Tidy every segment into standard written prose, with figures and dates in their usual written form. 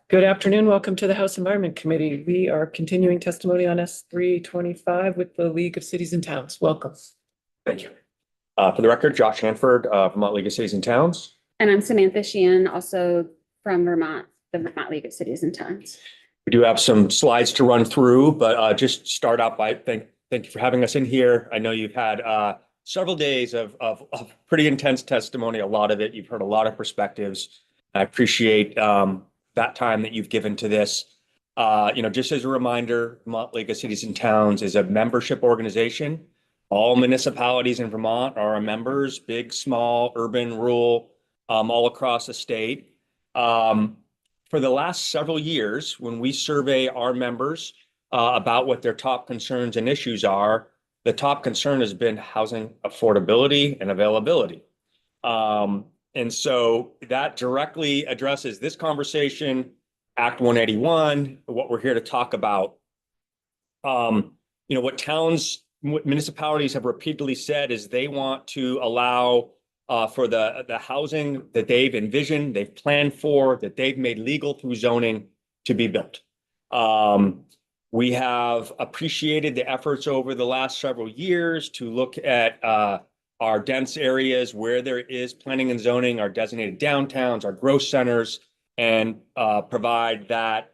Good afternoon. Welcome to the House Environment Committee. We are continuing testimony on S325 with the League of Cities and Towns. Welcome. Thank you. For the record, Josh Hanford, Vermont League of Cities and Towns. And I'm Samantha Sheehan, also from Vermont, the Vermont League of Cities and Towns. We do have some slides to run through, but just start out by thank you for having us in here. I know you've had several days of pretty intense testimony. A lot of it, you've heard a lot of perspectives. I appreciate that time that you've given to this. Just as a reminder, Vermont League of Cities and Towns is a membership organization. All municipalities in Vermont are our members, big, small, urban, rural, all across the state. For the last several years, when we survey our members about what their top concerns and issues are, the top concern has been housing affordability and availability. And so that directly addresses this conversation, Act 181, what we're here to talk about. What municipalities have repeatedly said is they want to allow for the housing that they've envisioned, they've planned for, that they've made legal through zoning to be built. We have appreciated the efforts over the last several years to look at our dense areas where there is planning and zoning, our designated downtowns, our growth centers, and provide that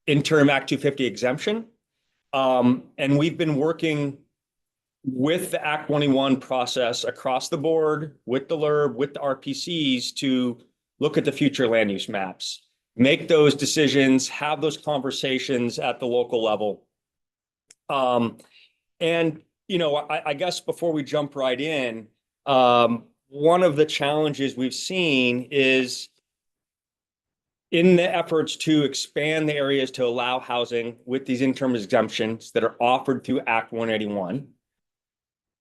interim Act 250 exemption. And we've been working with the Act 181 process across the board, with the LURB, with the RPCs to look at the future land use maps, make those decisions, have those conversations at the local level. I guess before we jump right in, one of the challenges we've seen is in the efforts to expand the areas to allow housing with these interim exemptions that are offered through Act 181,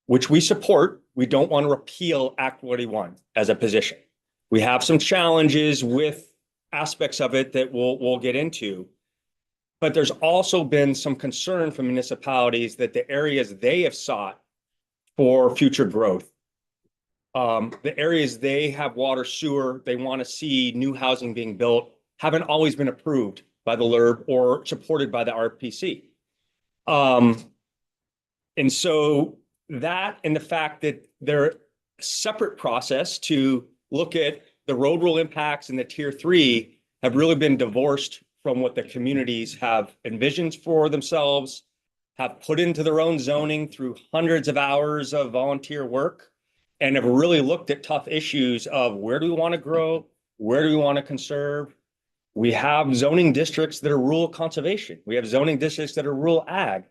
which we support. We don't want to repeal Act 181 as a position. We have some challenges with aspects of it that we'll get into. But there's also been some concern from municipalities that the areas they have sought for future growth, the areas they have water, sewer, they want to see new housing being built, haven't always been approved by the LURB or supported by the RPC. And so that and the fact that they're a separate process to look at the road rule impacts and the tier 3 have really been divorced from what the communities have envisioned for themselves, have put into their own zoning through hundreds of hours of volunteer work, and have really looked at tough issues of where do we want to grow, where do we want to conserve. We have zoning districts that are rural conservation. We have zoning districts that are rural ag.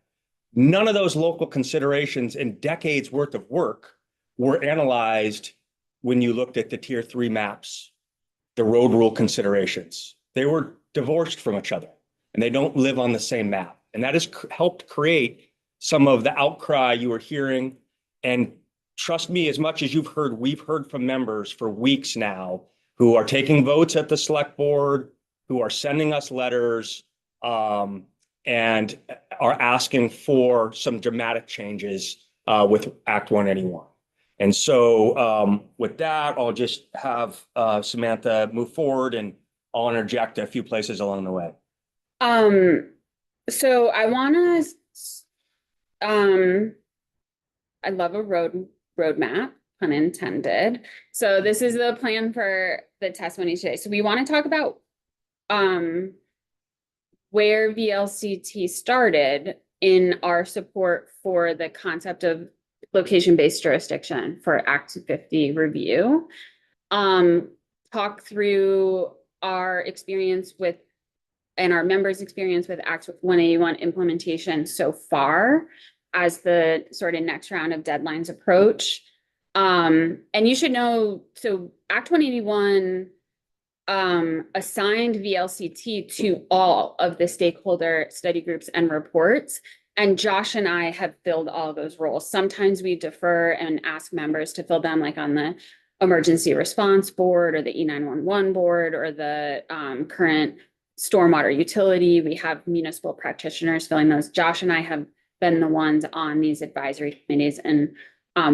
None of those local considerations in decades worth of work were analyzed when you looked at the tier 3 maps, the road rule considerations. They were divorced from each other and they don't live on the same map. And that has helped create some of the outcry you are hearing. And trust me, as much as we've heard from members for weeks now who are taking votes at the select board, who are sending us letters, and are asking for some dramatic changes with Act 181. And so with that, I'll just have Samantha move forward and I'll interject a few places along the way. So I want to, I love a roadmap, pun intended. So this is the plan for the testimony today. So we want to talk about where VLCT started in our support for the concept of location-based jurisdiction for Act 250 review. Talk through our experience with and our members' experience with Act 181 implementation so far as the sort of next round of deadlines approach. And you should know, so Act 181 assigned VLCT to all of the stakeholder study groups and reports. And Josh and I have filled all those roles. Sometimes we defer and ask members to fill them, like on the emergency response board or the E911 board or the current stormwater utility. We have municipal practitioners filling those. Josh and I have been the ones on these advisory committees and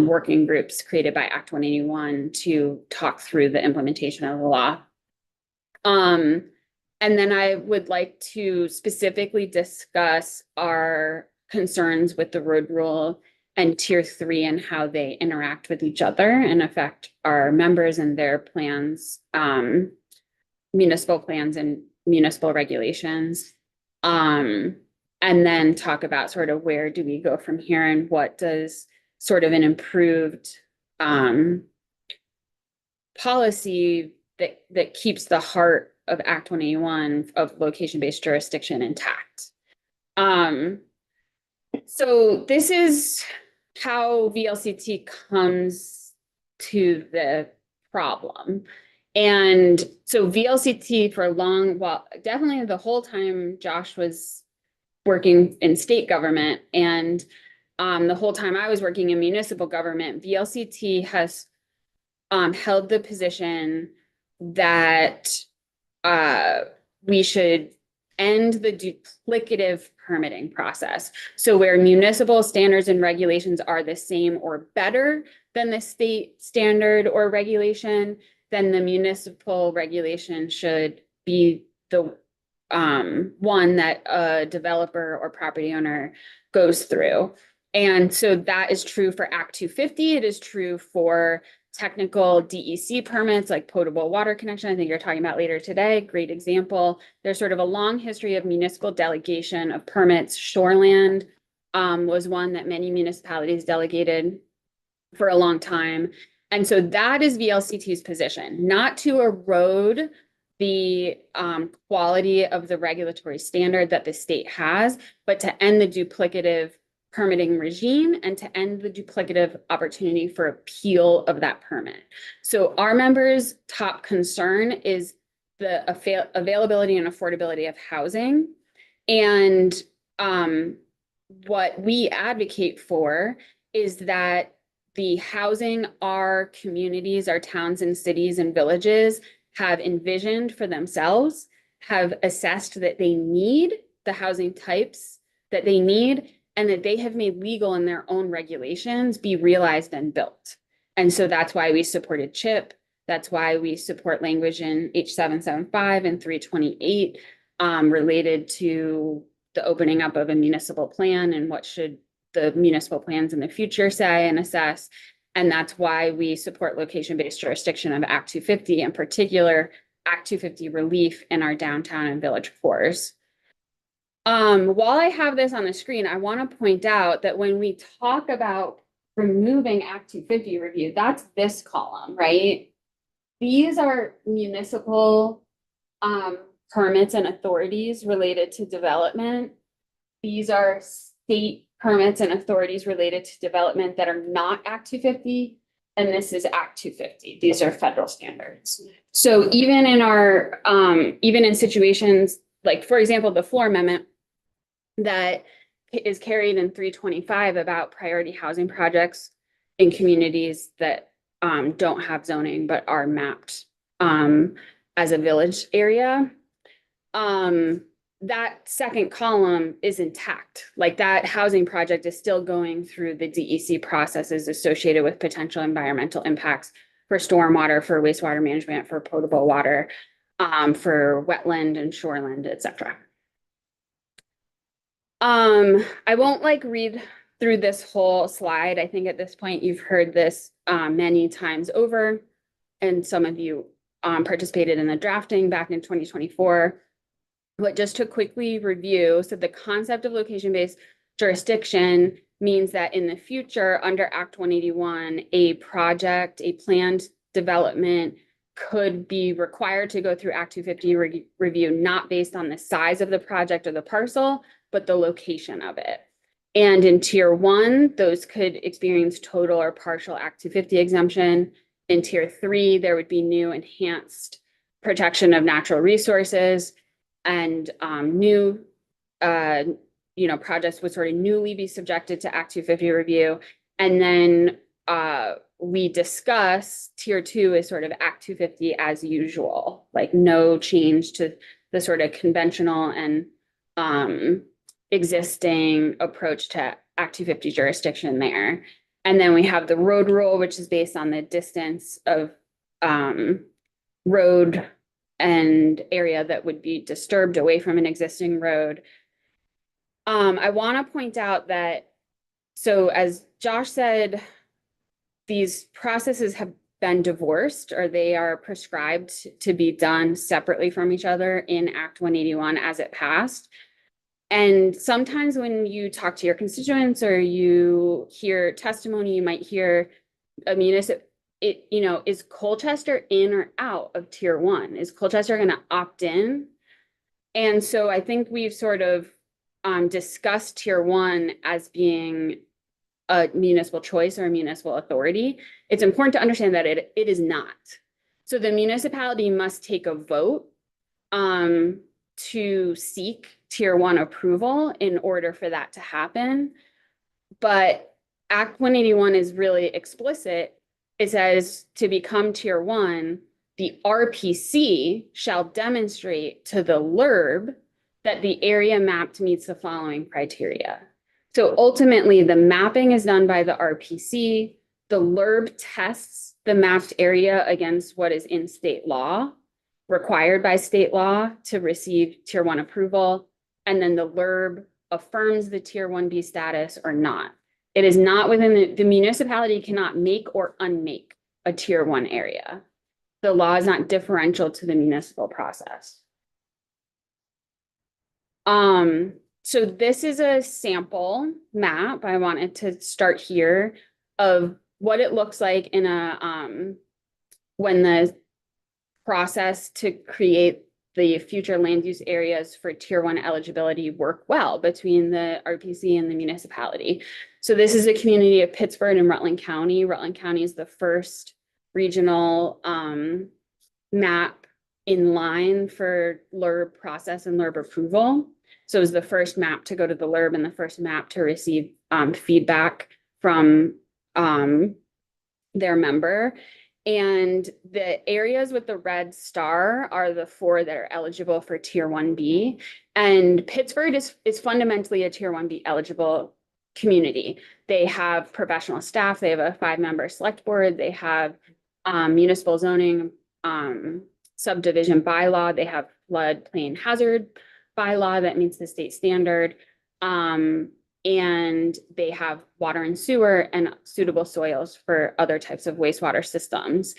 working groups created by Act 181 to talk through the implementation of the law. And then I would like to specifically discuss our concerns with the road rule and tier 3 and how they interact with each other and affect our members and their plans, municipal plans and municipal regulations. And then talk about sort of where do we go from here and what does sort of an improved policy that keeps the heart of Act 181 of location-based jurisdiction intact. So this is how VLCT comes to the problem. And so VLCT for a long while, definitely the whole time Josh was working in state government and the whole time I was working in municipal government, VLCT has held the position that we should end the duplicative permitting process. So where municipal standards and regulations are the same or better than the state standard or regulation, then the municipal regulation should be the one that a developer or property owner goes through. And so that is true for Act 250. It is true for technical DEC permits like potable water connection. I think you're talking about later today. Great example. There's sort of a long history of municipal delegation of permits. Shoreland was one that many municipalities delegated for a long time. And so that is VLCT's position, not to erode the quality of the regulatory standard that the state has, but to end the duplicative permitting regime and to end the duplicative opportunity for appeal of that permit. So our members' top concern is the availability and affordability of housing. And what we advocate for is that the housing our communities, our towns and cities and villages have envisioned for themselves, have assessed that they need the housing types that they need, and that they have made legal in their own regulations be realized and built. And so that's why we supported CHIP. That's why we support language in H775 and 328 related to the opening up of a municipal plan and what should the municipal plans in the future say and assess. And that's why we support location-based jurisdiction of Act 250, in particular, Act 250 relief in our downtown and village cores. While I have this on the screen, I want to point out that when we talk about removing Act 250 review, that's this column, right? These are municipal permits and authorities related to development. These are state permits and authorities related to development that are not Act 250, and this is Act 250. These are federal standards. So even in our, even in situations like, for example, the floor amendment that is carried in 325 about priority housing projects in communities that don't have zoning but are mapped as a village area. That second column is intact. Like that housing project is still going through the DEC processes associated with potential environmental impacts for stormwater, for wastewater management, for potable water, for wetland and shoreland, et cetera. I won't read through this whole slide. I think at this point you've heard this many times over, and some of you participated in the drafting back in 2024. But just to quickly review, so the concept of location-based jurisdiction means that in the future, under Act 181, a project, a planned development could be required to go through Act 250 review, not based on the size of the project or the parcel, but the location of it. And in Tier 1, those could experience total or partial Act 250 exemption. In Tier 3, there would be new enhanced protection of natural resources, and new, projects would sort of newly be subjected to Act 250 review. And then we discuss Tier 2 is sort of Act 250 as usual, like no change to the sort of conventional and existing approach to Act 250 jurisdiction there. And then we have the road rule, which is based on the distance of road and area that would be disturbed away from an existing road. I want to point out that, so as Josh said, these processes have been divorced, or they are prescribed to be done separately from each other in Act 181 as it passed. And sometimes when you talk to your constituents or you hear testimony, you might hear a is Colchester in or out of tier 1? Is Colchester going to opt in? And so I think we've sort of discussed tier 1 as being a municipal choice or a municipal authority. It's important to understand that it is not. So the municipality must take a vote to seek tier 1 approval in order for that to happen. But Act 181 is really explicit. It says to become tier 1, the RPC shall demonstrate to the LURB that the area mapped meets the following criteria. So ultimately, the mapping is done by the RPC. The LURB tests the mapped area against what is in state law, required by state law to receive tier 1 approval. And then the LURB affirms the tier 1B status or not. It is not within the municipality cannot make or unmake a tier 1 area. The law is not differential to the municipal process. So this is a sample map. I wanted to start here of what it looks like in a when the process to create the future land use areas for tier 1 eligibility work well between the RPC and the municipality. So this is a community of Pittsford and Rutland County. Rutland County is the first regional map in line for LURB process and LURB approval. So it was the first map to go to the LURB and the first map to receive feedback from their member. And the areas with the red star are the 4 that are eligible for tier 1B. And Pittsford is fundamentally a tier 1B eligible community. They have professional staff. They have a 5-member select board. They have municipal zoning subdivision bylaw. They have floodplain hazard bylaw that meets the state standard. And they have water and sewer and suitable soils for other types of wastewater systems.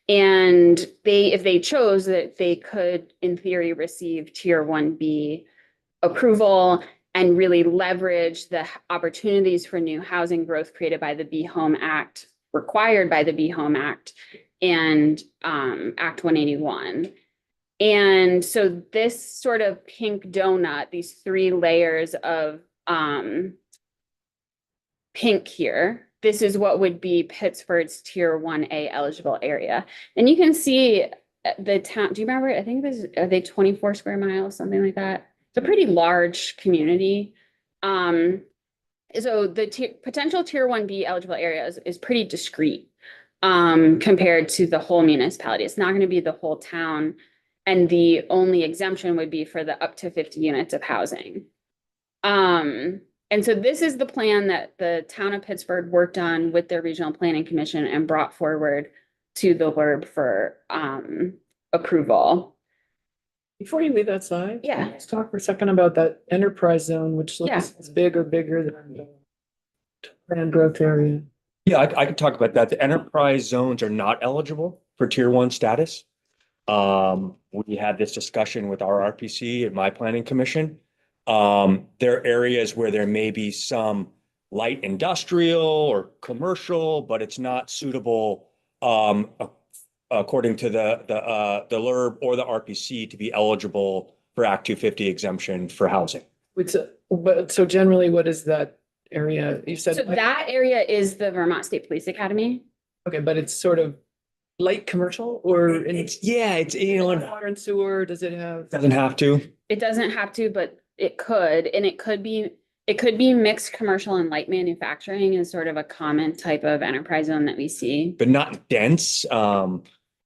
And if they chose that, they could, in theory, receive tier 1B approval and really leverage the opportunities for new housing growth created by the Be Home Act, required by the Be Home Act and Act 181. And so this sort of pink donut, these 3 layers of pink here, this is what would be Pittsford's tier 1A eligible area. And you can see the town, do you remember, I think this, are they 24 square miles, something like that? It's a pretty large community. So the potential tier 1B eligible area is pretty discrete compared to the whole municipality. It's not going to be the whole town. And the only exemption would be for the up to 50 units of housing. And so this is the plan that the town of Pittsford worked on with their regional planning commission and brought forward to the LURB for approval. Before you leave that slide. Yeah. Let's talk for a second about that enterprise zone, which looks bigger than the planned growth area. Yeah, I can talk about that. The enterprise zones are not eligible for tier 1 status. We had this discussion with our RPC and my planning commission. There are areas where there may be some light industrial or commercial, but it's not suitable according to the LURB or the RPC to be eligible for Act 250 exemption for housing. So generally, what is that area? You said. So that area is the Vermont State Police Academy. Okay, but it's sort of light commercial or It's water and sewer, does it have? Doesn't have to. It doesn't have to, but it could, and it could be mixed commercial and light manufacturing is sort of a common type of enterprise zone that we see. But not dense.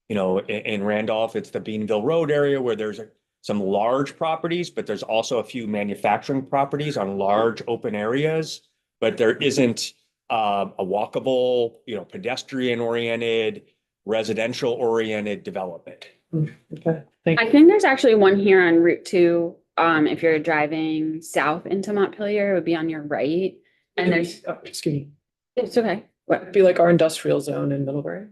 In Randolph, it's the Beanville Road area where there's some large properties, but there's also a few manufacturing properties on large open areas. But there isn't a walkable, pedestrian oriented, residential oriented development. Okay, thank I you. think there's actually one here on Route 2. If you're driving south into Montpelier, it would be on your right. And there's, Oh, excuse me, it's okay. What? it'd be like our industrial zone in Middlebury.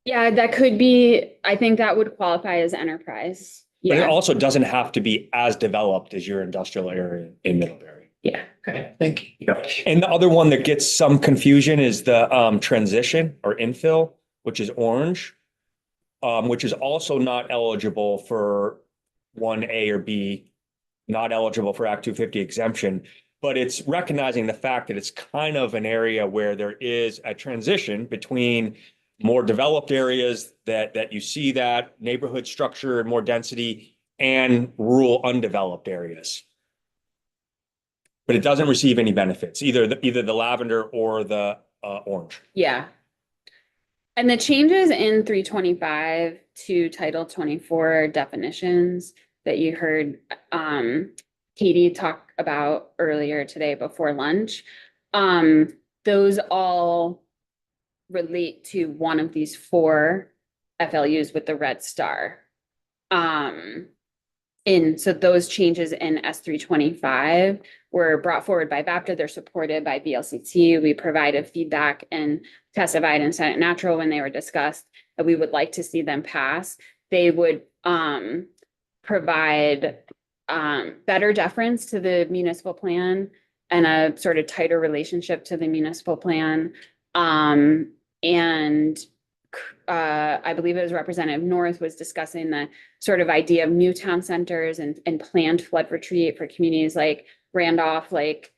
Yeah, that could be, I think that would qualify as enterprise. But it Yeah, also doesn't have to be as developed as your industrial area in Middlebury. yeah. Okay, thank you. Yeah. And the other one that gets some confusion is the transition or infill, which is orange, which is also not eligible for 1A or B, not eligible for Act 250 exemption. But it's recognizing the fact that it's kind of an area where there is a transition between more developed areas that you see that neighborhood structure and more density and rural undeveloped areas. But it doesn't receive any benefits, either the lavender or the orange. Yeah. And the changes in 325 to Title 24 definitions that you heard Katie talk about earlier today before lunch, those all relate to one of these 4 FLUs with the red star. So those changes in S325 were brought forward by VAPTA. They're supported by VLCT. We provided feedback and testified in Senate Natural when they were discussed that we would like to see them pass. They would provide better deference to the municipal plan and a sort of tighter relationship to the municipal plan. I believe it was Representative North was discussing the sort of idea of new town centers and planned flood retreat for communities like Randolph, like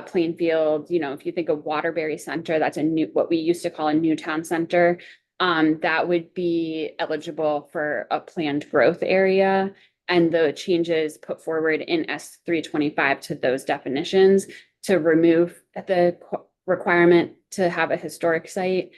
Plainfield. You know, if you think of Waterbury Center, that's what we used to call a new town center. That would be eligible for a planned growth area. And the changes put forward in S325 to those definitions to remove the requirement to have a historic site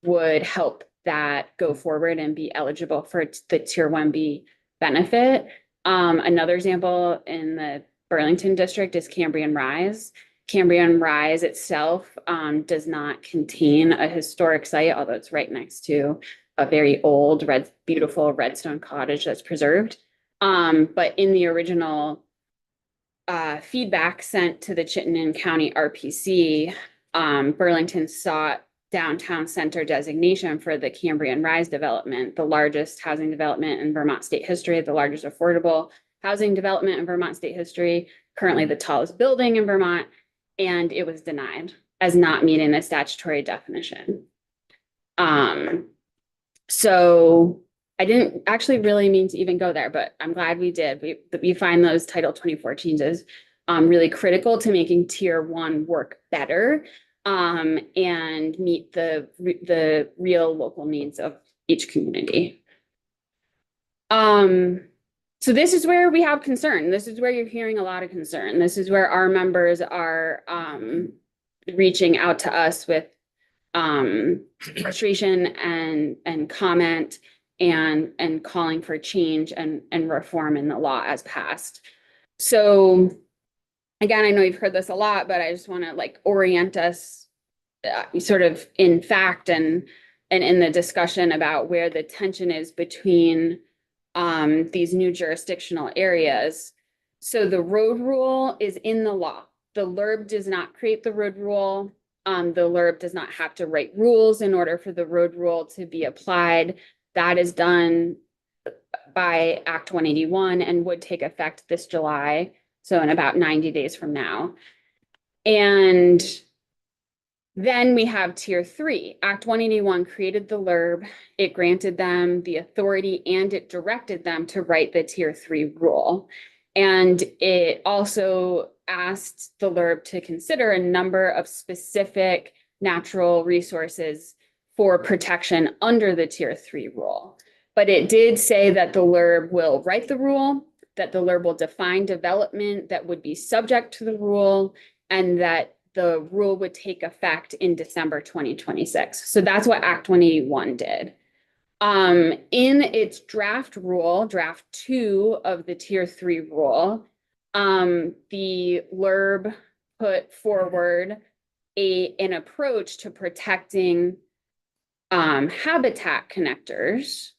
would help that go forward and be eligible for the Tier 1B benefit. Another example in the Burlington district is Cambrian Rise. Cambrian Rise itself does not contain a historic site, although it's right next to a very old, beautiful redstone cottage that's preserved. But in the original feedback sent to the Chittenden County RPC, Burlington sought downtown center designation for the Cambrian Rise development, the largest housing development in Vermont state history, the largest affordable housing development in Vermont state history, currently the tallest building in Vermont, and it was denied as not meeting the statutory definition. So I didn't actually really mean to even go there, but I'm glad we did. We find those Title 24 changes really critical to making Tier 1 work better and meet the real local needs of each community. So this is where we have concern. This is where you're hearing a lot of concern. This is where our members are reaching out to us with frustration and comment and calling for change and reform in the law as passed. So again, I know you've heard this a lot, but I just want to like orient us sort of in fact and in the discussion about where the tension is between these new jurisdictional areas. So the road rule is in the law. The LURB does not create the road rule. The LURB does not have to write rules in order for the road rule to be applied. That is done by Act 181 and would take effect this July. So in about 90 days from now. And then we have Tier 3. Act 181 created the LURB. It granted them the authority and it directed them to write the Tier 3 rule. And it also asked the LURB to consider a number of specific natural resources for protection under the Tier 3 rule. But it did say that the LURB will write the rule, that the LURB will define development that would be subject to the rule, and that the rule would take effect in December 2026. So that's what Act 181 did. In its draft rule, draft 2 of the Tier 3 rule, the LURB put forward an approach to protecting habitat connectors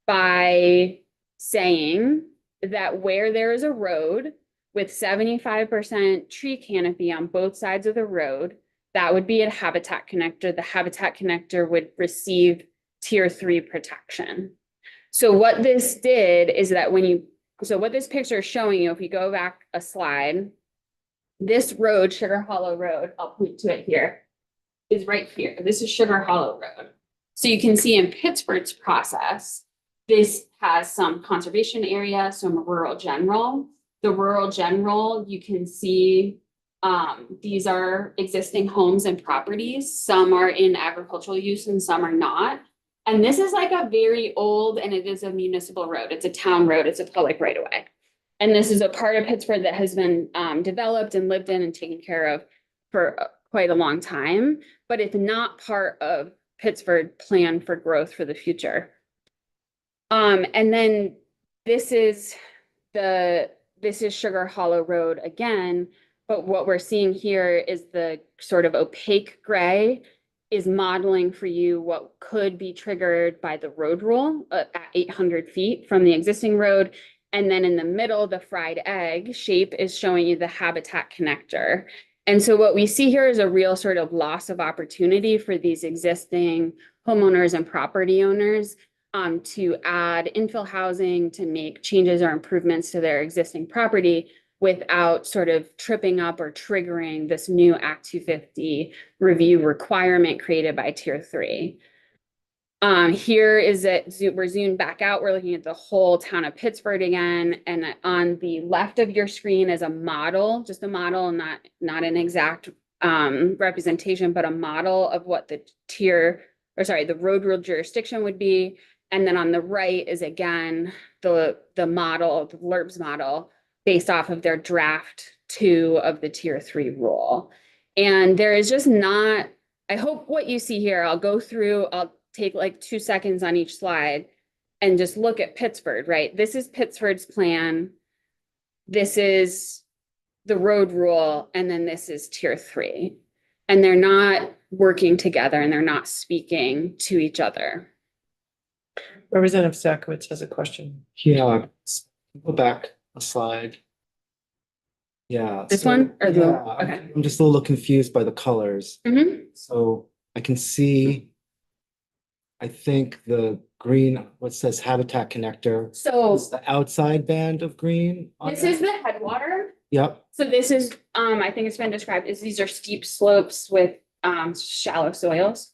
by saying that where there is a road with 75% tree canopy on both sides of the road, that would be a habitat connector. The habitat connector would receive tier 3 protection. So what this did is that so what this picture is showing you, if you go back a slide, this road, Sugar Hollow Road, I'll point to it here, is right here. This is Sugar Hollow Road. So you can see in Pittsburgh's process, this has some conservation area, some rural general. The rural general, you can see these are existing homes and properties. Some are in agricultural use and some are not. And this is like a very old, and it is a municipal road. It's a town road. It's a public right of way. And this is a part of Pittsburgh that has been developed and lived in and taken care of for quite a long time, but it's not part of Pittsburgh plan for growth for the future. And then this is Sugar Hollow Road again, but what we're seeing here is the sort of opaque gray is modeling for you what could be triggered by the road rule at 800 feet from the existing road. And then in the middle, the fried egg shape is showing you the habitat connector. And so what we see here is a real sort of loss of opportunity for these existing homeowners and property owners to add infill housing, to make changes or improvements to their existing property without sort of tripping up or triggering this new Act 250 review requirement created by Tier 3. Here is we're zoomed back out. We're looking at the whole town of Pittsburgh again. And on the left of your screen is a model, just a model, not an exact representation, but a model of what the road rule jurisdiction would be. And then on the right is again, the model, the LURBS model, based off of their draft 2 of the Tier 3 rule. And there is just not, I hope what you see here, I'll take like 2 seconds on each slide and just look at Pittsburgh, right? This is Pittsburgh's plan. This is the road rule, and then this is Tier 3. And they're not working together and they're not speaking to each other. Representative Sakowicz has a question. Yeah, go back a slide. Yeah. This one or the, yeah, okay. I'm just a little confused by the colors. Mhm. So I can see, I think the green, what says habitat connector, So is the outside band of green. on this that? is the headwater. Yep, So this is, I think it's been described as these are steep slopes with shallow soils.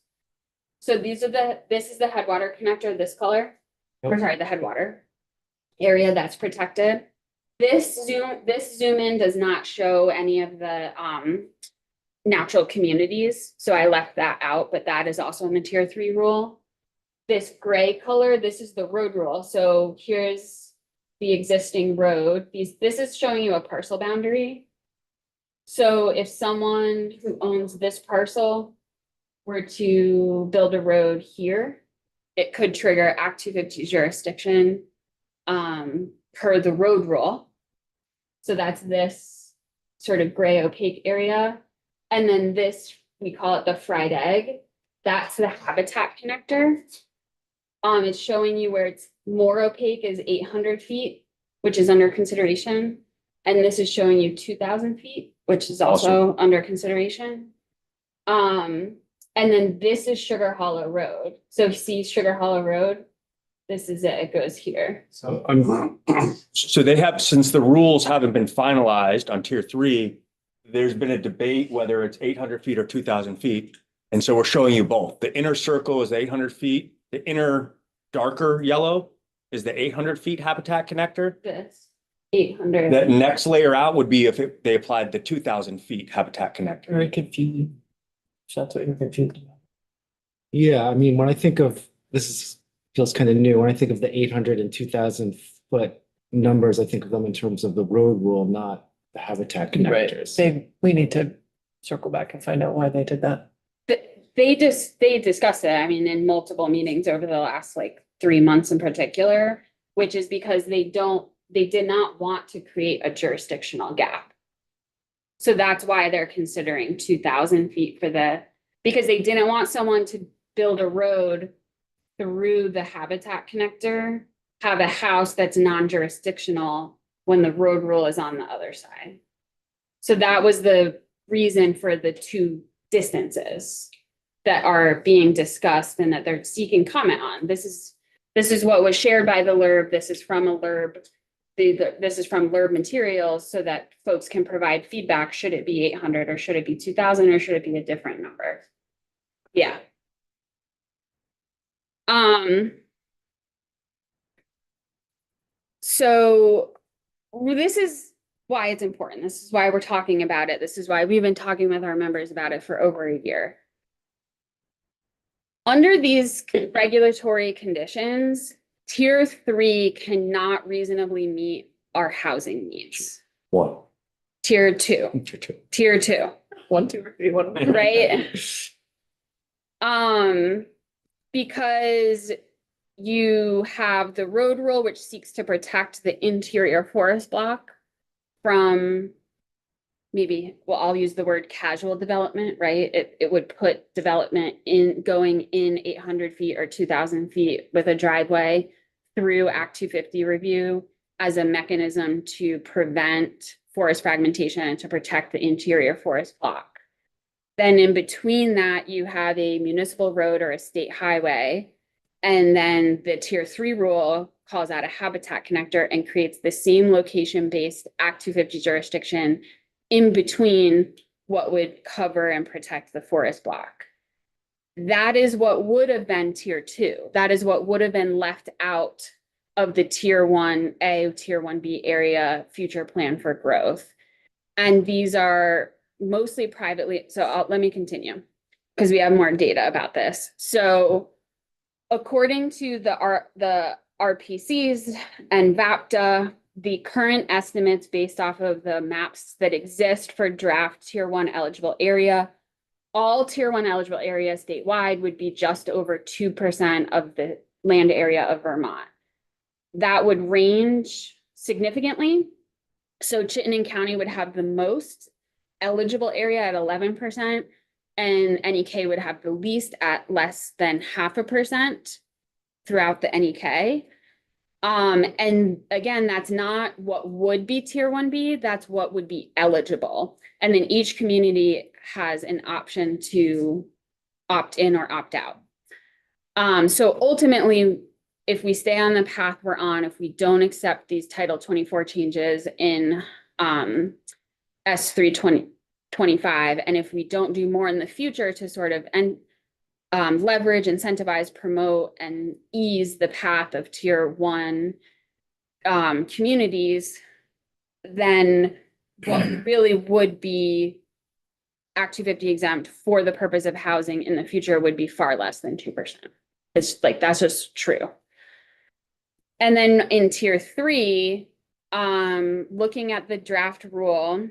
So this is the headwater connector, this color, or Yep. sorry, the headwater area that's protected. This zoom in does not show any of the natural communities. So I left that out, but that is also in the Tier 3 rule. This gray color, this is the road rule. So here's the existing road. This is showing you a parcel boundary. So if someone who owns this parcel were to build a road here, it could trigger Act 250 jurisdiction per the road rule. So that's this sort of gray opaque area. And then this, we call it the fried egg. That's the habitat connector. It's showing you where it's more opaque is 800 feet, which is under consideration. And this is showing you 2,000 feet, which is also under consideration. And then this is Sugar Hollow Road. So see Sugar Hollow Road, this is it, it goes here. so So they have, since the rules haven't been finalized on Tier 3, there's been a debate whether it's 800 feet or 2,000 feet. And so we're showing you both. The inner circle is 800 feet. The inner darker yellow is the 800 feet habitat connector. This 800. That next layer out would be if they applied the 2,000 feet habitat connector. Very confusing. That's what you're confused about. yeah, I mean, when I think of, feels kind of new. When I think of the 800 and 2,000 foot numbers, I think of them in terms of the road rule, not the habitat connectors. We need to circle back and find out why they did that. They discussed it, I mean, in multiple meetings over the last like 3 months in particular, which is because they did not want to create a jurisdictional gap. So that's why they're considering 2,000 feet because they didn't want someone to build a road through the habitat connector have a house that's non-jurisdictional when the road rule is on the other side. So that was the reason for the two distances that are being discussed and that they're seeking comment on. This is what was shared by the LURB. This is from a LURB. This is from LURB materials so that folks can provide feedback. Should it be 800 or should it be 2000 or should it be a different number? Yeah. So this is why it's important. This is why we're talking about it. This is why we've been talking with our members about it for over a year. Under these regulatory conditions, tier 3 cannot reasonably meet our housing needs. One. Tier 2. Tier 2. 1, 2, or 3, 1. Right? Because you have the road rule, which seeks to protect the interior forest block from maybe, well, I'll use the word casual development, right? It would put development going in 800 feet or 2000 feet with a driveway through Act 250 review as a mechanism to prevent forest fragmentation and to protect the interior forest block. Then in between that, you have a municipal road or a state highway. And then the tier 3 rule calls out a habitat connector and creates the same location-based Act 250 jurisdiction in between what would cover and protect the forest block. That is what would have been tier 2. That is what would have been left out of the tier 1A, tier 1B area future plan for growth. And these are mostly privately, so let me continue because we have more data about this. So according to the RPCs and VAPTA, the current estimates based off of the maps that exist for draft tier 1 eligible area, all tier 1 eligible areas statewide would be just over 2% of the land area of Vermont. That would range significantly. So Chittenden County would have the most eligible area at 11%, and NEK would have the least at less than 0.5% throughout the NEK. And again, that's not what would be tier 1B, that's what would be eligible. And then each community has an option to opt in or opt out. So ultimately, if we stay on the path we're on, if we don't accept these Title 24 changes in S3 2025, and if we don't do more in the future to sort of leverage, incentivize, promote, and ease the path of tier 1 communities, then what really would be Act 250 exempt for the purpose of housing in the future would be far less than 2%. It's like, that's just true. And then in tier 3, looking at the draft rule,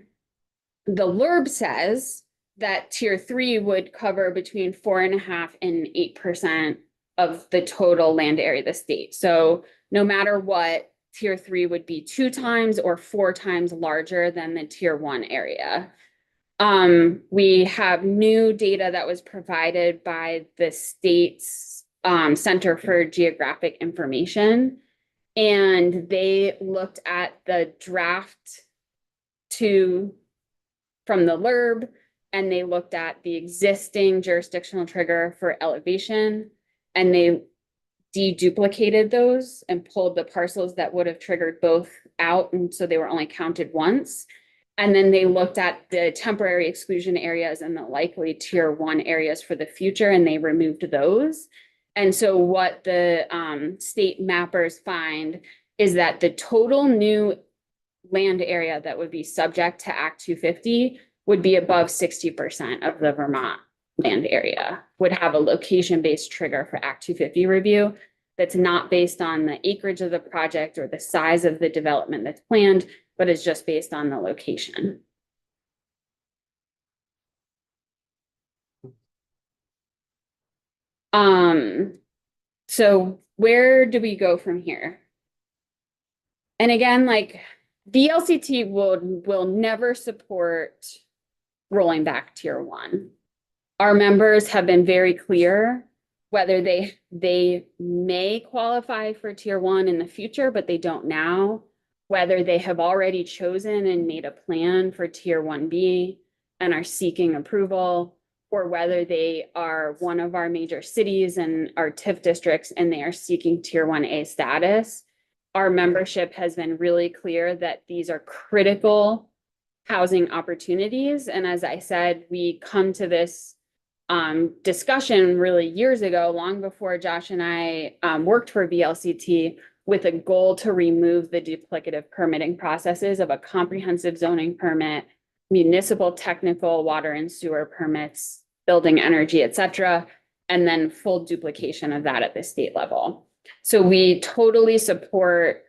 the LURB says that tier 3 would cover between 4.5% and 8% of the total land area of the state. So no matter what, tier 3 would be 2 times or 4 times larger than the tier 1 area. We have new data that was provided by the state's Center for Geographic Information, and they looked at the draft from the LURB, and they looked at the existing jurisdictional trigger for elevation, and they deduplicated those and pulled the parcels that would have triggered both out, and so they were only counted once. And then they looked at the temporary exclusion areas and the likely tier 1 areas for the future, and they removed those. And so what the state mappers find is that the total new land area that would be subject to Act 250 would be above 60% of the Vermont land area, would have a location-based trigger for Act 250 review that's not based on the acreage of the project or the size of the development that's planned, but is just based on the location. So where do we go from here? And again, like VLCT will never support rolling back tier 1. Our members have been very clear whether they may qualify for tier 1 in the future, but they don't now, whether they have already chosen and made a plan for tier 1B and are seeking approval, or whether they are one of our major cities and our TIF districts and they are seeking tier 1A status. Our membership has been really clear that these are critical housing opportunities. And as I said, we come to this discussion really years ago, long before Josh and I worked for VLCT, with a goal to remove the duplicative permitting processes of a comprehensive zoning permit, municipal technical water and sewer permits, building energy, et cetera, and then full duplication of that at the state level. So we totally support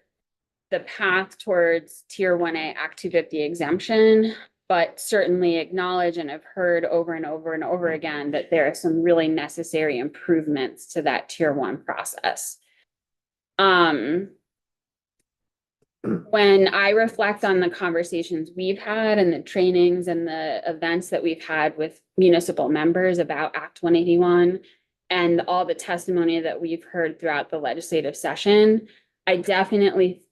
the path towards tier 1A Act 250 exemption, but certainly acknowledge and have heard over and over and over again that there are some really necessary improvements to that tier 1 process. When I reflect on the conversations we've had and the trainings and the events that we've had with municipal members about Act 181 and all the testimony that we've heard throughout the legislative session, I definitely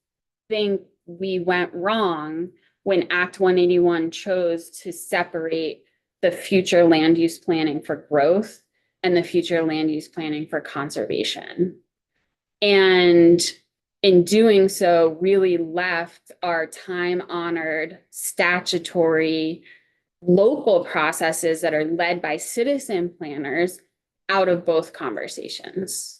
think we went wrong when Act 181 chose to separate the future land use planning for growth and the future land use planning for conservation. And in doing so, really left our time-honored statutory local processes that are led by citizen planners out of both conversations.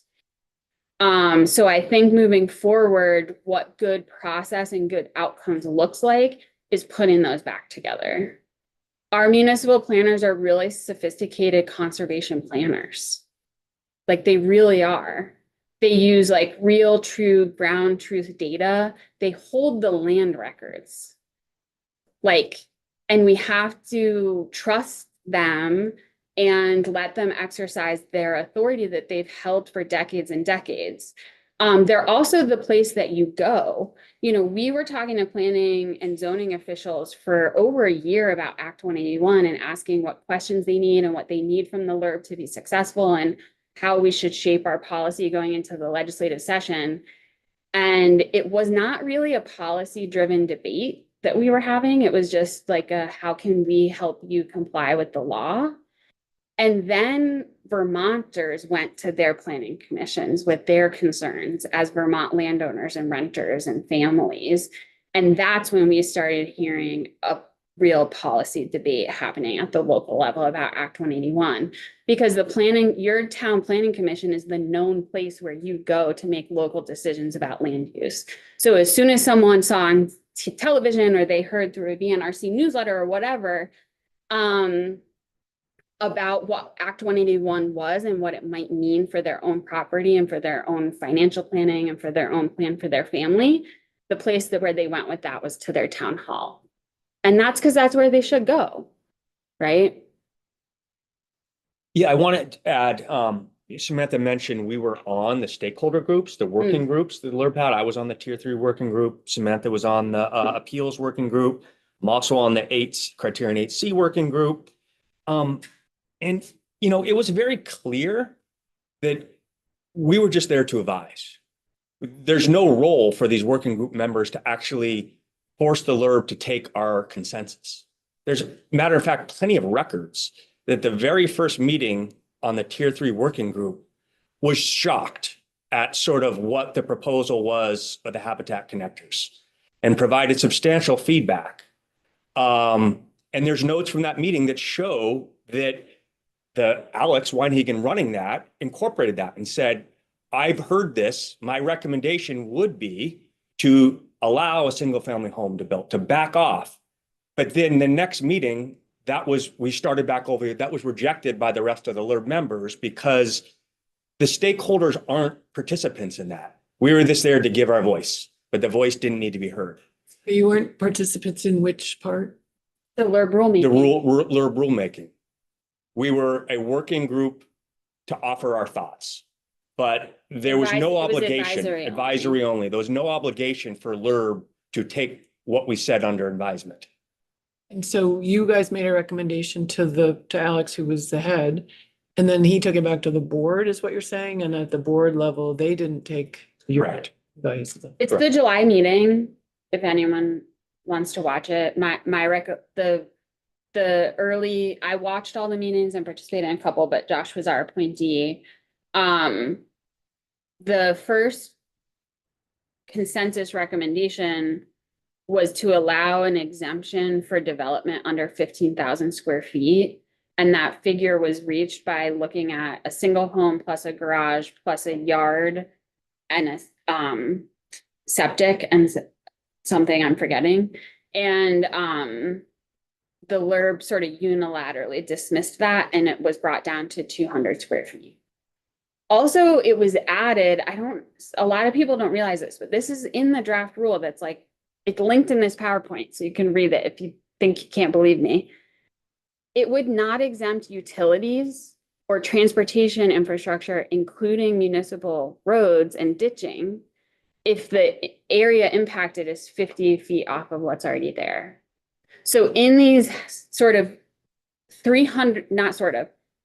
So I think moving forward, what good process and good outcomes looks like is putting those back together. Our municipal planners are really sophisticated conservation planners. Like, they really are. They use like real, true, ground truth data. They hold the land records. And we have to trust them and let them exercise their authority that they've held for decades and decades. They're also the place that you go. You know, we were talking to planning and zoning officials for over a year about Act 181 and asking what questions they need and what they need from the LURB to be successful and how we should shape our policy going into the legislative session. And it was not really a policy-driven debate that we were having. It was just like how can we help you comply with the law? And then Vermonters went to their planning commissions with their concerns as Vermont landowners and renters and families. And that's when we started hearing a real policy debate happening at the local level about Act 181, because your town planning commission is the known place where you go to make local decisions about land use. So as soon as someone saw on television or they heard through a VNRC newsletter or whatever, about what Act 181 was and what it might mean for their own property and for their own financial planning and for their own plan for their family, the place where they went with that was to their town hall. And that's because that's where they should go, right? Yeah, I wanted to add, Samantha mentioned we were on the stakeholder groups, the working groups, the LURB had. I was on the tier 3 working group. Samantha was on the appeals working group. I'm also on the Criterion 8C working group. And, you know, it was very clear that we were just there to advise. There's no role for these working group members to actually force the LURB to take our consensus. There's, matter of fact, plenty of records that the very first meeting on the tier 3 working group was shocked at sort of what the proposal was for the habitat connectors and provided substantial feedback. And there's notes from that meeting that show that the Alex Weinhagen running that incorporated that and said, I've heard this. My recommendation would be to allow a single family home to build, to back off. But then the next meeting, we started back over here. That was rejected by the rest of the LURB members because the stakeholders aren't participants in that. We were just there to give our voice, but the voice didn't need to be heard. You weren't participants in which part? The LURB rulemaking. The LURB rulemaking. We were a working group to offer our thoughts, but there was no obligation, advisory only. There was no obligation for LURB to take what we said under advisement. And so you guys made a recommendation to Alex, who was the head, And then he took it back to the board, is what you're saying? And at the board level, they didn't take. Correct. Advice. It's the July meeting, if anyone wants to watch it. I watched all the meetings and participated in a couple, but Josh was our appointee. The first consensus recommendation was to allow an exemption for development under 15,000 square feet. And that figure was reached by looking at a single home plus a garage plus a yard and a septic and something I'm forgetting. And the LURB sort of unilaterally dismissed that, and it was brought down to 200 square feet. Also, it was added, a lot of people don't realize this, but this is in the draft rule that's like, it's linked in this PowerPoint, so you can read it if you think you can't believe me. It would not exempt utilities or transportation infrastructure, including municipal roads and ditching, if the area impacted is 50 feet off of what's already there. So in these sort of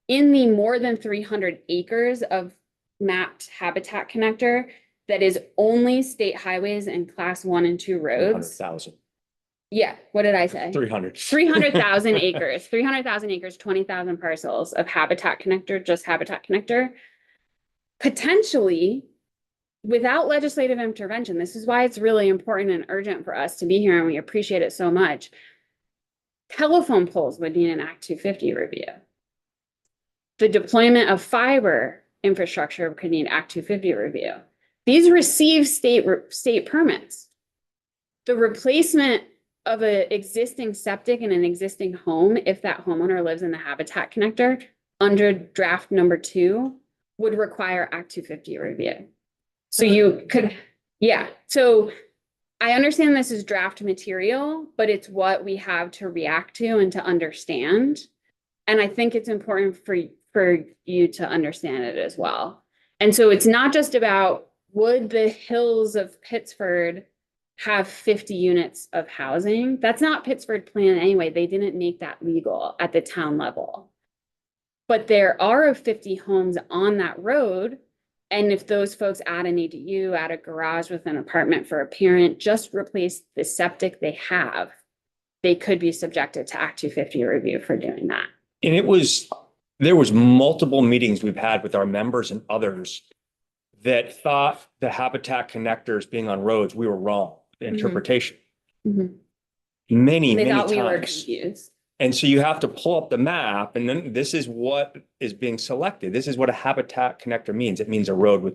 in the more than 300 acres of mapped habitat connector, that is only state highways and class 1 and 2 roads. 100,000. Yeah, what did I say? 300. 300,000 acres, 300,000 acres, 20,000 parcels of habitat connector, just habitat connector. Potentially, without legislative intervention, this is why it's really important and urgent for us to be here, and we appreciate it so much. Telephone poles would need an Act 250 review. The deployment of fiber infrastructure could need Act 250 review. These receive state permits. The replacement of an existing septic in an existing home, if that homeowner lives in the habitat connector, under draft number 2, would require Act 250 review. So you could, yeah. So I understand this is draft material, but it's what we have to react to and to understand. And I think it's important for you to understand it as well. And so it's not just about, would the hills of Pittsford have 50 units of housing? That's not Pittsford plan anyway. They didn't make that legal at the town level. But there are 50 homes on that road. And if those folks add an ADU, add a garage with an apartment for a parent, just replace the septic they have, they could be subjected to Act 250 review for doing that. And there was multiple meetings we've had with our members and others that thought the habitat connectors being on roads, we were wrong, the interpretation. Many They thought times. we were confused. And so you have to pull up the map, and then this is what is being selected. This is what a habitat connector means. It means a road with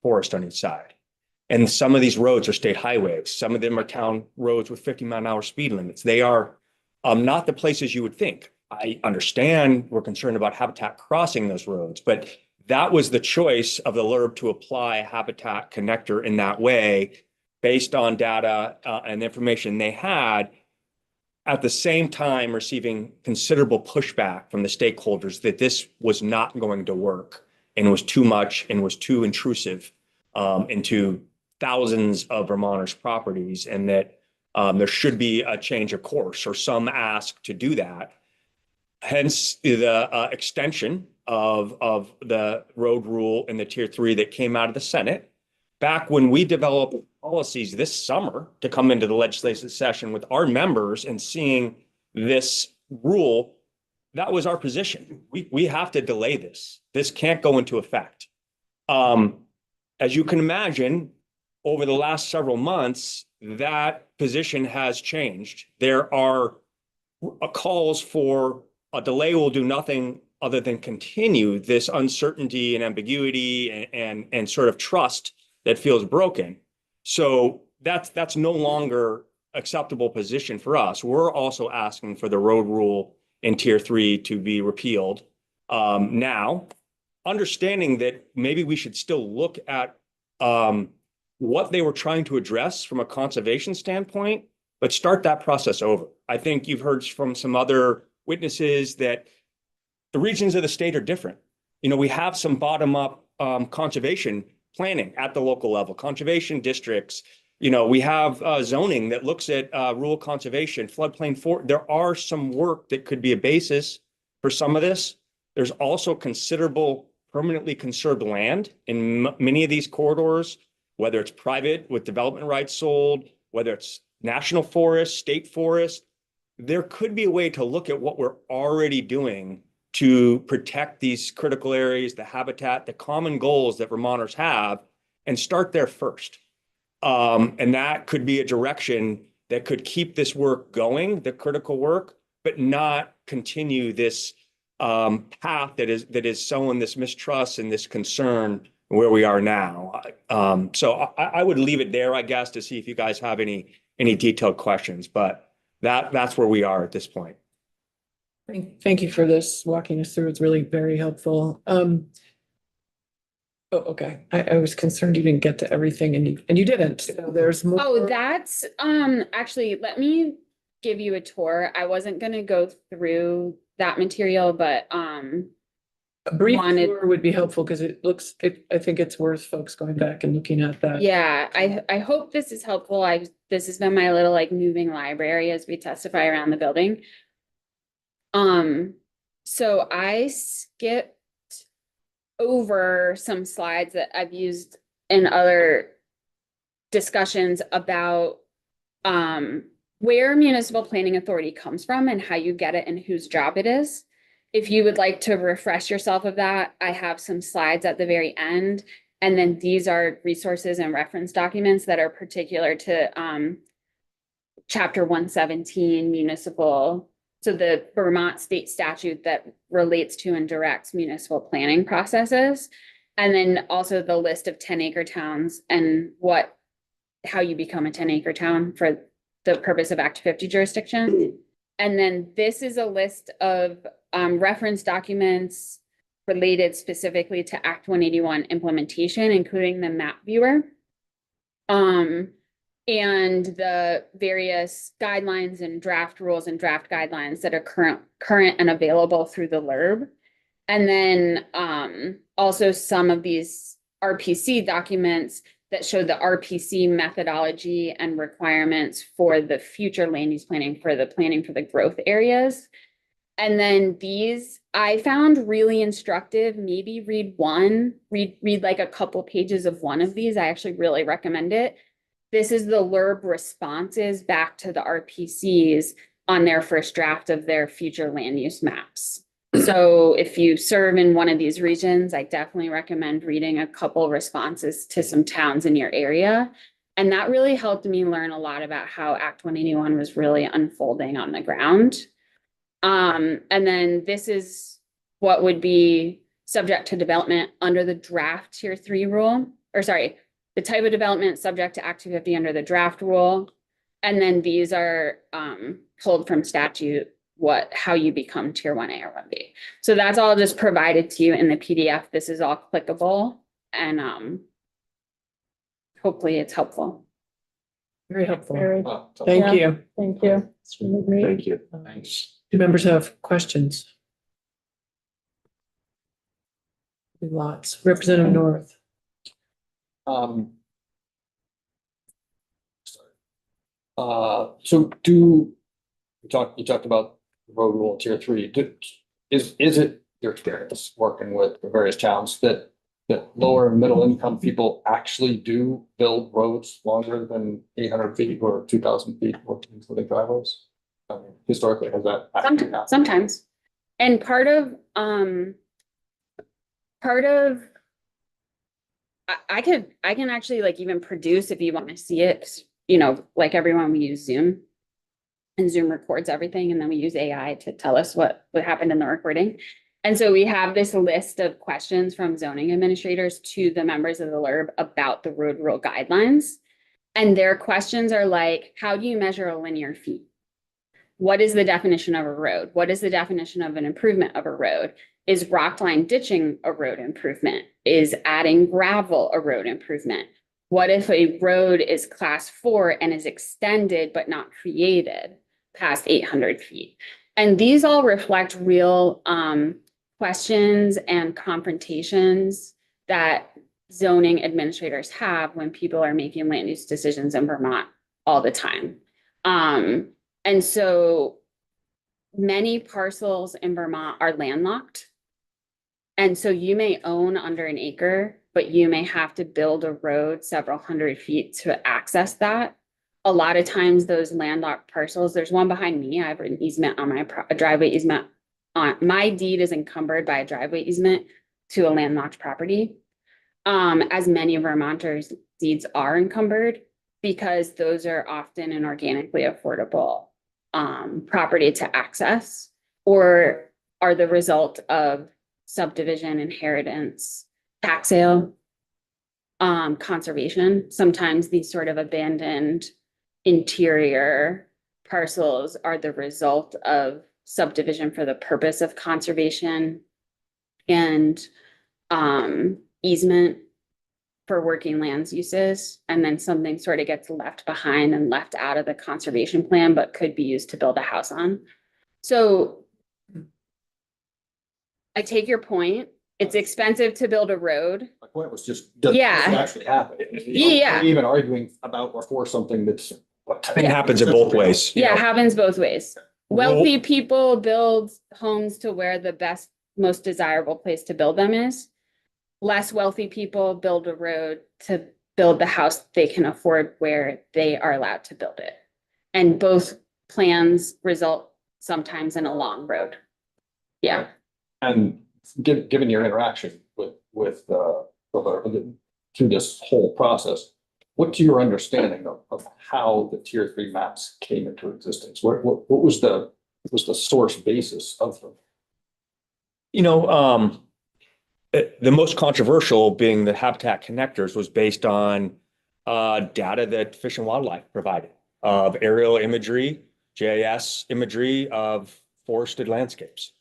forest on each side. And some of these roads are state highways. Some of them are town roads with 50-mile-an-hour speed limits. They are not the places you would think. I understand we're concerned about habitat crossing those roads, but that was the choice of the LURB to apply a habitat connector in that way based on data and information they had, at the same time receiving considerable pushback from the stakeholders that this was not going to work and was too much and was too intrusive into thousands of Vermonters' properties, and that there should be a change of course or some ask to do that. Hence the extension of the road rule in the Tier 3 that came out of the Senate. Back when we developed policies this summer to come into the legislative session with our members and seeing this rule, that was our position. We have to delay this. This can't go into effect. As you can imagine, over the last several months, that position has changed. There are calls for a delay will do nothing other than continue this uncertainty and ambiguity and sort of trust that feels broken. So that's no longer acceptable position for us. We're also asking for the road rule in Tier 3 to be repealed. Now, understanding that maybe we should still look at what they were trying to address from a conservation standpoint, but start that process over. I think you've heard from some other witnesses that the regions of the state are different. You know, we have some bottom-up conservation planning at the local level, conservation districts. You know, we have zoning that looks at rural conservation, floodplain. There are some work that could be a basis for some of this. There's also considerable permanently conserved land in many of these corridors, whether it's private with development rights sold, whether it's national forest, state forest. There could be a way to look at what we're already doing to protect these critical areas, the habitat, the common goals that Vermonters have, and start there first. And that could be a direction that could keep this work going, the critical work, but not continue this path that is sowing this mistrust and this concern where we are now. So I would leave it there, I guess, to see if you guys have any detailed questions, but that's where we are at this point. Thank you for this, walking us through. It's really very helpful. Oh, okay. I was concerned you didn't get to everything and you didn't. So there's more. Oh, that's, actually, let me give you a tour. I wasn't gonna go through that material, but, A brief wanted- tour would be helpful because I think it's worth folks going back and looking at that. yeah, I hope this is helpful. This has been my little like moving library as we testify around the building. So I skipped over some slides that I've used in other discussions about where municipal planning authority comes from and how you get it and whose job it is. If you would like to refresh yourself of that, I have some slides at the very end. And then these are resources and reference documents that are particular to Chapter 117 municipal. So the Vermont state statute that relates to and directs municipal planning processes. And then also the list of 10-acre towns and how you become a 10-acre town for the purpose of Act 50 jurisdiction. And then this is a list of reference documents related specifically to Act 181 implementation, including the map viewer. And the various guidelines and draft rules and draft guidelines that are current and available through the LURB. And then also some of these RPC documents that show the RPC methodology and requirements for the future land use planning for the growth areas. And then these I found really instructive. Maybe read like a couple pages of one of these. I actually really recommend it. This is the LURB responses back to the RPCs on their first draft of their future land use maps. So if you serve in one of these regions, I definitely recommend reading a couple responses to some towns in your area. And that really helped me learn a lot about how Act 181 was really unfolding on the ground. And then this is what would be subject to development under the draft Tier 3 rule, or sorry, the type of development subject to Act 250 under the draft rule. And then these are pulled from statute, how you become Tier 1A or 1B. So that's all just provided to you in the PDF. This is all clickable and hopefully it's helpful. Very helpful. Yeah. Thank you. Thank you. It's really great. Thank you. Thanks. Do members have questions? Lots. Representative North. So you talked about road rule Tier 3. Is it your experience working with the various towns that lower and middle income people actually do build roads longer than 800 feet or 2,000 feet, including driveways? I mean, historically, has that actually happened? Sometimes. And part of I can actually like even produce if you want to see it, you know, like everyone, we use Zoom and Zoom records everything. And then we use AI to tell us what happened in the recording. And so we have this list of questions from zoning administrators to the members of the LURB about the road rule guidelines. And their questions are like, how do you measure a linear feet? What is the definition of a road? What is the definition of an improvement of a road? Is rock line ditching a road improvement? Is adding gravel a road improvement? What if a road is class 4 and is extended but not created past 800 feet? And these all reflect real questions and confrontations that zoning administrators have when people are making land use decisions in Vermont all the time. And so many parcels in Vermont are landlocked. And so you may own under an acre, but you may have to build a road several hundred feet to access that. A lot of times those landlocked parcels, there's one behind me, I have an easement on a driveway easement. On my deed is encumbered by a driveway easement to a landlocked property. As many Vermonters deeds are encumbered because those are often an organically affordable property to access or are the result of subdivision, inheritance, tax sale, conservation. Sometimes these sort of abandoned interior parcels are the result of subdivision for the purpose of conservation and easement for working lands uses. And then something sort of gets left behind and left out of the conservation plan, but could be used to build a house on. So I take your point. It's expensive to build a road. My point was just, does it Yeah. actually happen? Yeah. We're even arguing about or for something that's. It happens in both ways. you Yeah, it know. happens both ways. Wealthy people build homes to where the best, most desirable place to build them is. Less wealthy people build a road to build the house they can afford where they are allowed to build it. And both plans result sometimes in a long road. Yeah. And given your interaction with through this whole process, what's your understanding of how the tier 3 maps came into existence? What was the source basis of them? The most controversial being the habitat connectors was based on data that Fish and Wildlife provided of aerial imagery, GIS imagery of forested landscapes.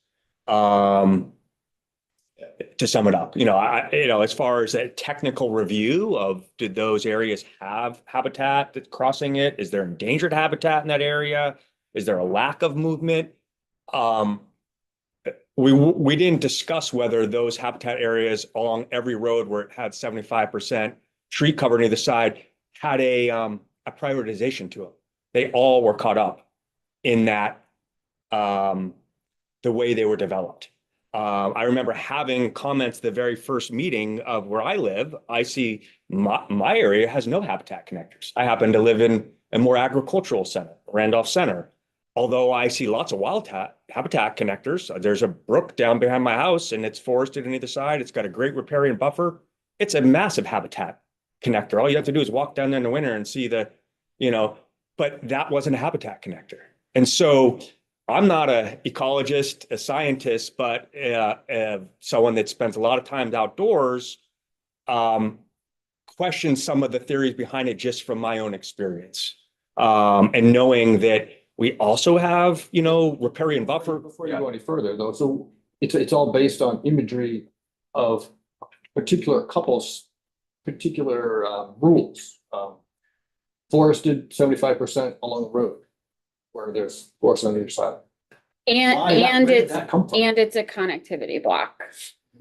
To sum it up, as far as a technical review of did those areas have habitat that's crossing it? Is there endangered habitat in that area? Is there a lack of movement? We didn't discuss whether those habitat areas along every road where it had 75% tree cover on either side had a prioritization to them. They all were caught up in that the way they were developed. I remember having comments the very first meeting of where I live. I see my area has no habitat connectors. I happen to live in a more agricultural center, Randolph Center. Although I see lots of habitat connectors. There's a brook down behind my house and it's forested on either side. It's got a great riparian buffer. It's a massive habitat connector. All you have to do is walk down there in the winter and see but that wasn't a habitat connector. And so I'm not an ecologist, a scientist, but someone that spends a lot of time outdoors, questions some of the theories behind it just from my own experience. And knowing that we also have, riparian buffer. Before you go any further though, so it's all based on imagery of particular couples, particular rules. Forested 75% along the road where there's forest on either side. And Where did that come from? it's a connectivity block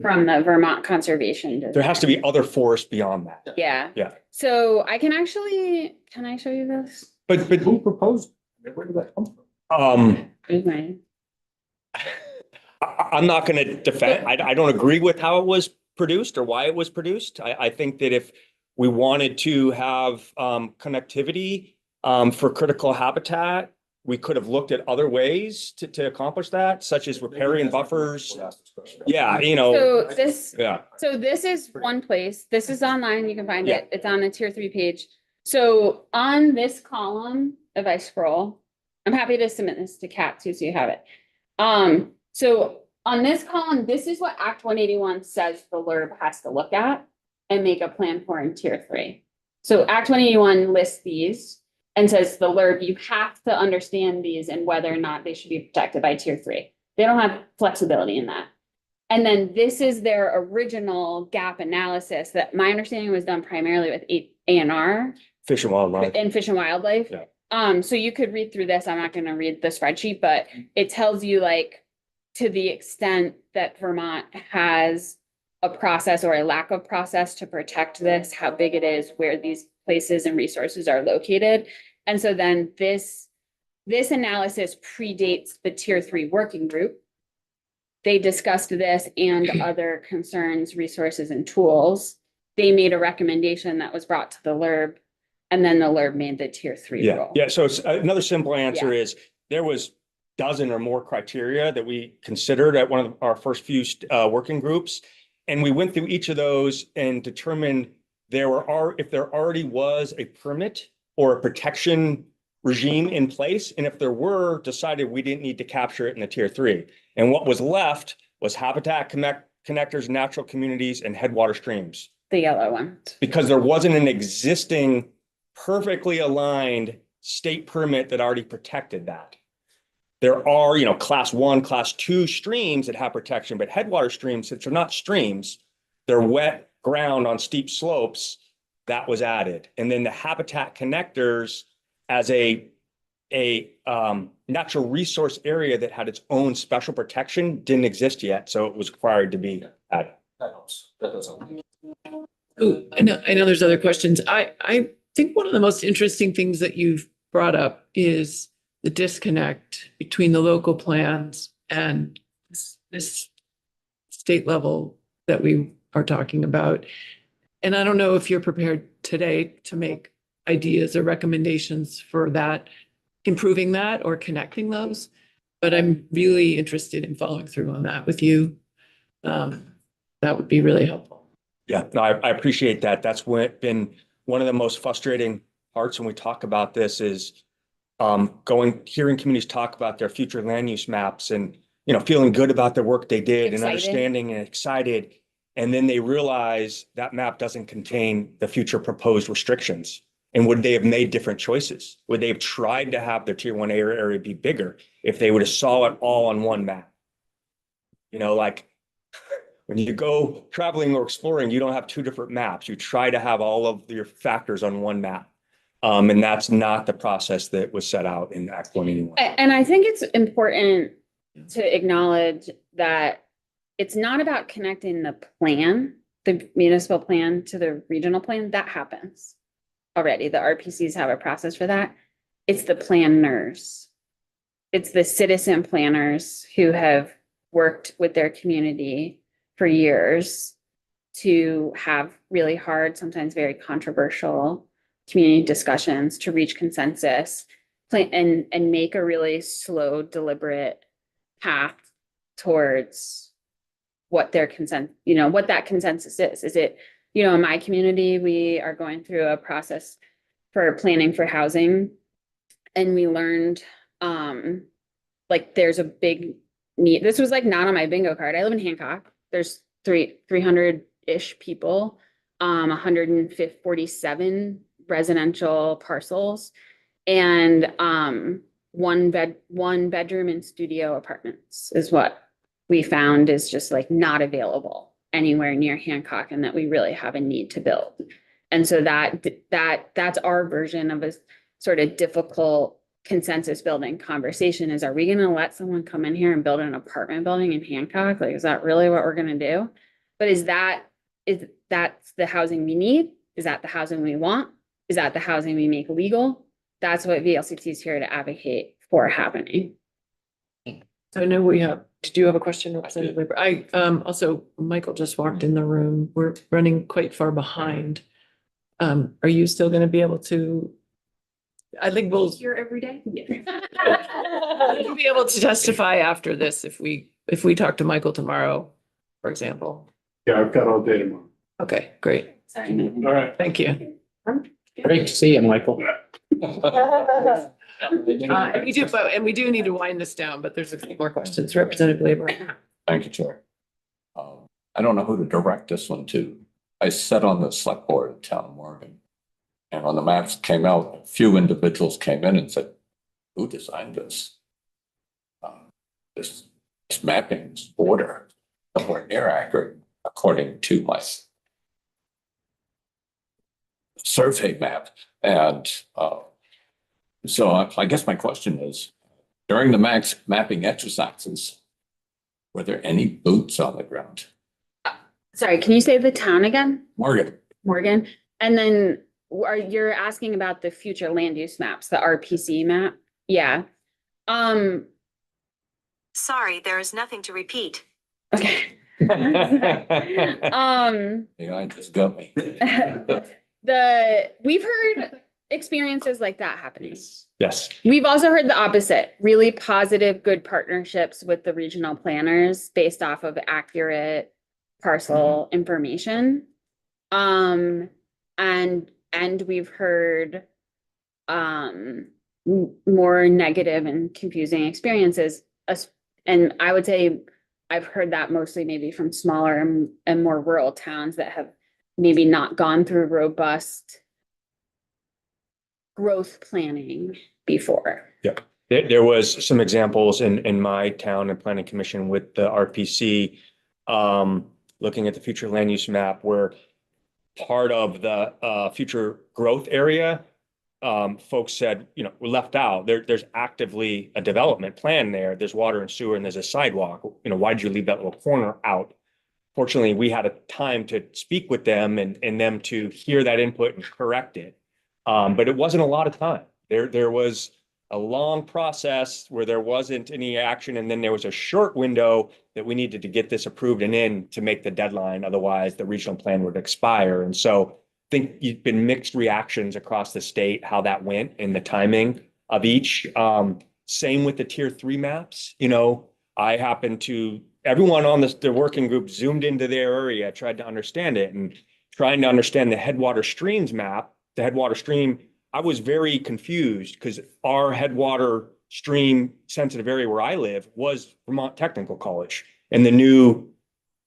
from the Vermont Conservation There District. has to be other forest beyond that. Yeah. Yeah. So can I show you this? But Who proposed? Where did that come from? Here's mine. I'm not going to defend, I don't agree with how it was produced or why it was produced. I think that if we wanted to have connectivity for critical habitat, we could have looked at other ways to accomplish that, such as riparian buffers. Yeah, So this, yeah. so this is one place. This is online. You can find Yeah. it. It's on a tier 3 page. So on this column, if I scroll, I'm happy to submit this to Kat too, so you have it. So on this column, this is what Act 181 says the LURB has to look at and make a plan for in tier 3. So Act 181 lists these and says the LURB, you have to understand these and whether or not they should be protected by tier 3. They don't have flexibility in that. And then this is their original gap analysis that my understanding was done primarily with A&R Fish and Wildlife. and Fish and Wildlife. Yeah. So you could read through this. I'm not going to read the spreadsheet, but it tells you to the extent that Vermont has a process or a lack of process to protect this, how big it is, where these places and resources are located. And so then this analysis predates the tier 3 working group. they discussed this and other concerns, resources and tools. They made a recommendation that was brought to the LURB, and then the LURB made the tier 3 Yeah, rule. yeah. So it's another simple answer is there was dozen or more criteria that we considered at one of our first few working groups. And we went through each of those and determined if there already was a permit or a protection regime in place. And if there were, decided we didn't need to capture it in the tier 3. And what was left was habitat connectors, natural communities, and headwater streams. The yellow one. Because there wasn't an existing perfectly aligned state permit that already protected that. There are, class 1, class 2 streams that have protection, but headwater streams, since they're not streams, they're wet ground on steep slopes, that was added. And then the habitat connectors as a natural resource area that had its own special protection didn't exist yet, so it was required to be added. That helps. That does help. Oh, I know there's other questions. I think one of the most interesting things that you've brought up is the disconnect between the local plans and this state level that we are talking about. And I don't know if you're prepared today to make ideas or recommendations for that, improving that or connecting those, but I'm really interested in following through on that with you. That would be really helpful. Yeah, no, I appreciate that. That's been one of the most frustrating parts when we talk about this is hearing communities talk about their future land use maps and, feeling good about the work they did and Excited. understanding and excited. And then they realize that map doesn't contain the future proposed restrictions. And would they have made different choices? Would they have tried to have their tier 1 area be bigger if they would have saw it all on one map? Like when you go traveling or exploring, you don't have 2 different maps. You try to have all of your factors on one map. And that's not the process that was set out in Act 181. And I think it's important to acknowledge that it's not about connecting the plan, the municipal plan to the regional plan. That happens already. The RPCs have a process for that. It's the planners. It's the citizen planners who have worked with their community for years to have really hard, sometimes very controversial community discussions to reach consensus and make a really slow, deliberate path towards what their what that consensus is. Is it, in my community, we are going through a process for planning for housing. And we learned, there's a big need. This was not on my bingo card. I live in Hancock. There's 300-ish people, 147 residential parcels, and one bedroom and studio apartments is what we found is just not available anywhere near Hancock, and that we really have a need to build. And so that's our version of a sort of difficult consensus building conversation is, are we going to let someone come in here and build an apartment building in Hancock? Is that really what we're going to do? But is that the housing we need? Is that the housing we want? Is that the housing we make legal? That's what VLCT is here to advocate for happening. So I know did you have a question, Representative Labor? Also, Michael just walked in the room. We're running quite far behind. Are you still going to be able to? I think we'll Here every day. You'll be able to testify after this if we talk to Michael tomorrow, for example. Yeah, I've got all day tomorrow. Okay, great. Sorry. All right. Thank you. Great to see you, Michael. We do need to wind this down, but there's a few more questions. Representative Labor. Thank you, Chair. I don't know who to direct this one to. I sat on the select board in town of Morgan. And when the maps came out, a few individuals came in and said, who designed this? This mapping, this border, somewhere near accurate, according to my survey map. And so I guess my question is, during the mapping exercises, were there any boots on the ground? Sorry, can you say the town again? Morgan. Morgan? And then you're asking about the future land use maps, the RPC map? Yeah. Sorry, there is nothing to repeat. Okay. AI just got me. We've heard experiences like that happening. Yes. We've also heard the opposite, really positive, good partnerships with the regional planners based off of accurate parcel information. And we've heard more negative and confusing experiences. And I would say I've heard that mostly maybe from smaller and more rural towns that have maybe not gone through robust growth planning before. There was some examples in my town and planning commission with the RPC, looking at the future land use map where part of the future growth area, folks said, we're left out. There's actively a development plan there. There's water and sewer and there's a sidewalk. Why'd you leave that little corner out? Fortunately, we had a time to speak with them and them to hear that input and correct it. But it wasn't a lot of time. There was a long process where there wasn't any action. And then there was a short window that we needed to get this approved and in to make the deadline. Otherwise, the regional plan would expire. And so I think you've been mixed reactions across the state, how that went and the timing of each. Same with the tier 3 maps. I happened to, everyone on the working group zoomed into their area, tried to understand it, and trying to understand the headwater streams map, the headwater stream. I was very confused because our headwater stream sensitive area where I live was Vermont Technical College, and the new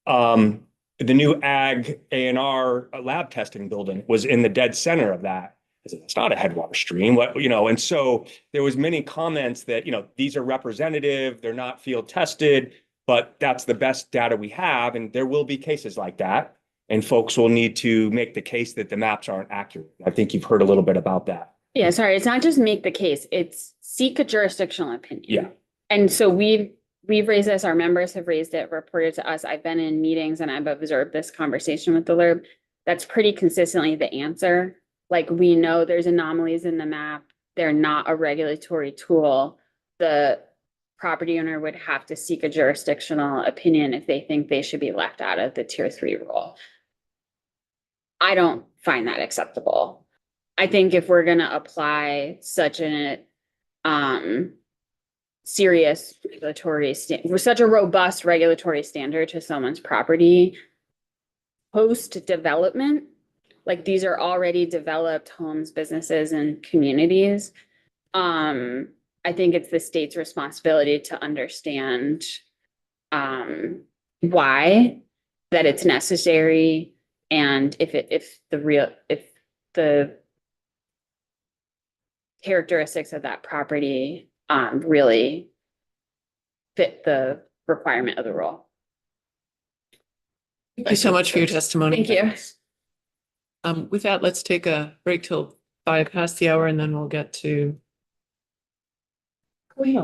ag A&R lab testing building was in the dead center of that. I said, it's not a headwater stream, and so there was many comments that, these are representative, they're not field tested, but that's the best data we have. And there will be cases like that. And folks will need to make the case that the maps aren't accurate. I think you've heard a little bit about that. Yeah, sorry, it's not just make the case, it's seek a jurisdictional opinion. Yeah. And so we've raised this, our members have raised it, reported to us. I've been in meetings and I've observed this conversation with the LURB. That's pretty consistently the answer. Like, we know there's anomalies in the map. They're not a regulatory tool. The property owner would have to seek a jurisdictional opinion if they think they should be left out of the tier 3 rule. I don't find that acceptable. I think if we're going to apply such a serious regulatory such a robust regulatory standard to someone's property post-development, like these are already developed homes, businesses, and communities. I think it's the state's responsibility to understand why that it's necessary, and if the characteristics of that property really fit the requirement of the rule. Thank you so much for your testimony. Thank you. With that, let's take a break till 5 past the hour, and then we'll get to